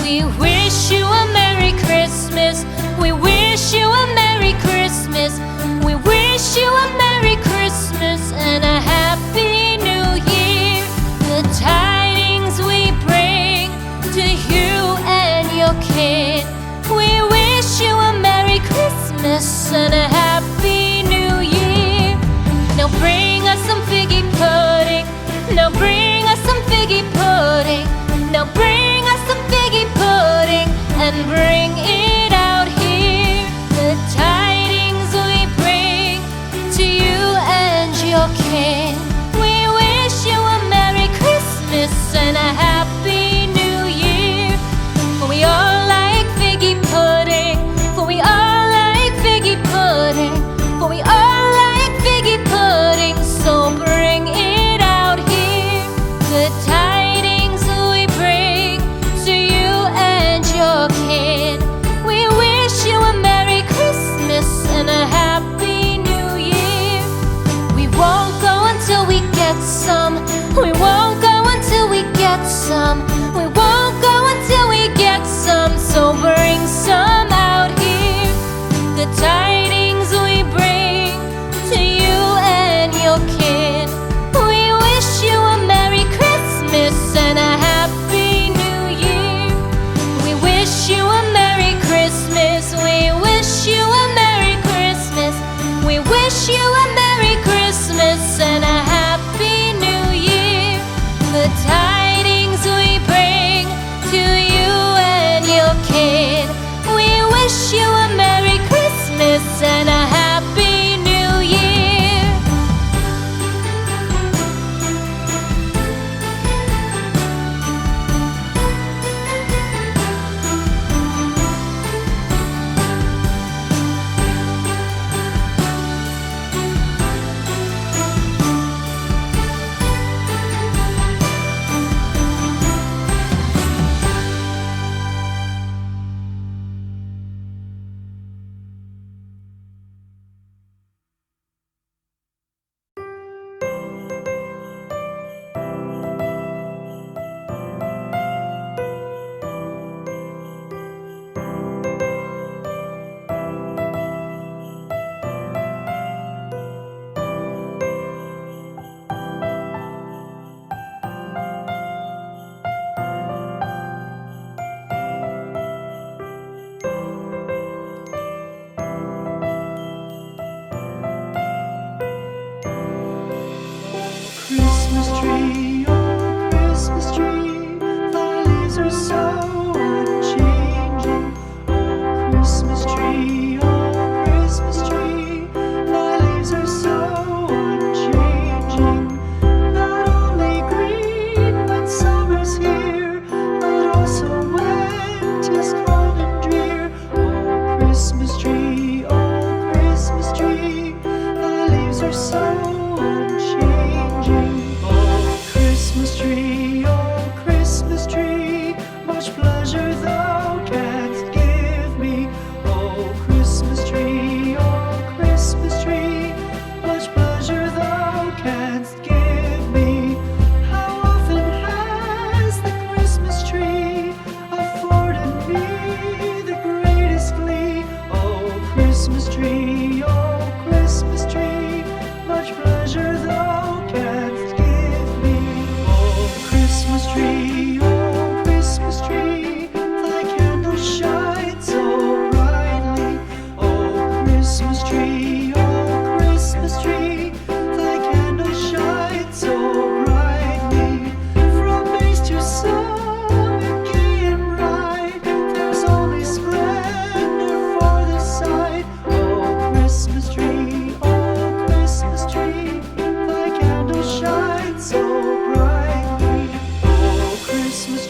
We wish you a Merry Christmas. We wish you a Merry Christmas. We wish you a Merry Christmas and a Happy New Year. The tidings we bring to you and your kin. We wish you a Merry Christmas and a Happy New Year. Now bring us some figgy pudding. Now bring us some figgy pudding. Now bring us some figgy pudding and bring it out here. The tidings we bring to you and your kin. We wish you a Merry Christmas and a Happy New Year. For we all like figgy pudding. For we all like figgy pudding. For we all like figgy pudding. So bring it out here. The tidings we bring to you and your kin. We wish you a Merry Christmas and a Happy New Year. We won't go until we get some. We won't go until we get some. We won't go until we get some. So bring some out here. The tidings we bring to you and your kin. We wish you a Merry Christmas and a Happy New Year. We wish you a Merry Christmas. We wish you a Merry Christmas. We wish you a Merry Christmas and a Happy New Year. The tidings we bring to you and your kin. We wish you a Merry Christmas and a Happy New Year. Christmas tree, oh Christmas tree, thy leaves are so unchanging. Oh Christmas tree, thy leaves are so unchanging. Not only green when summer's here, but also when 'tis cold and drear. Oh Christmas tree, thy leaves are so unchanging. Oh Christmas tree, much pleasure thou canst give me. Oh Christmas tree, much pleasure thou canst give me. How often has the Christmas tree afforded me the greatest glee? Oh Christmas tree, much pleasure thou canst give me. Oh Christmas tree, thy candles shine so brightly. Oh Christmas tree, thy candles shine so brightly. From base to summit, gay and bright, there's only splendor for the sight. Oh Christmas tree, thy candles shine so brightly. Oh Christmas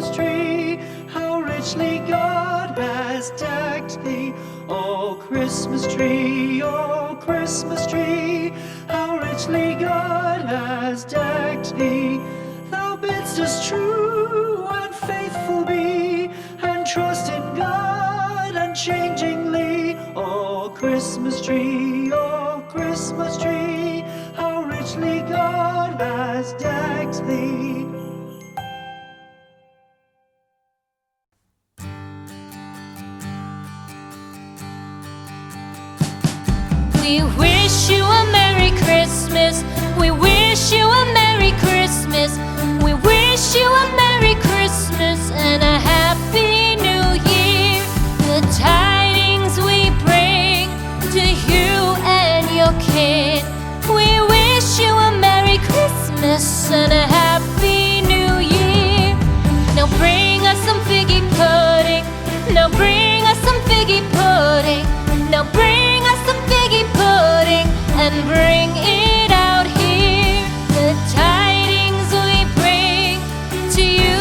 tree, how richly God has decked thee. Oh Christmas tree, how richly God has decked thee. Thou bidst us true and faithful be, and trust in God unchangingly. Oh Christmas tree, how richly God has decked thee. We wish you a Merry Christmas. We wish you a Merry Christmas. We wish you a Merry Christmas and a Happy New Year. The tidings we bring to you and your kin. We wish you a Merry Christmas and a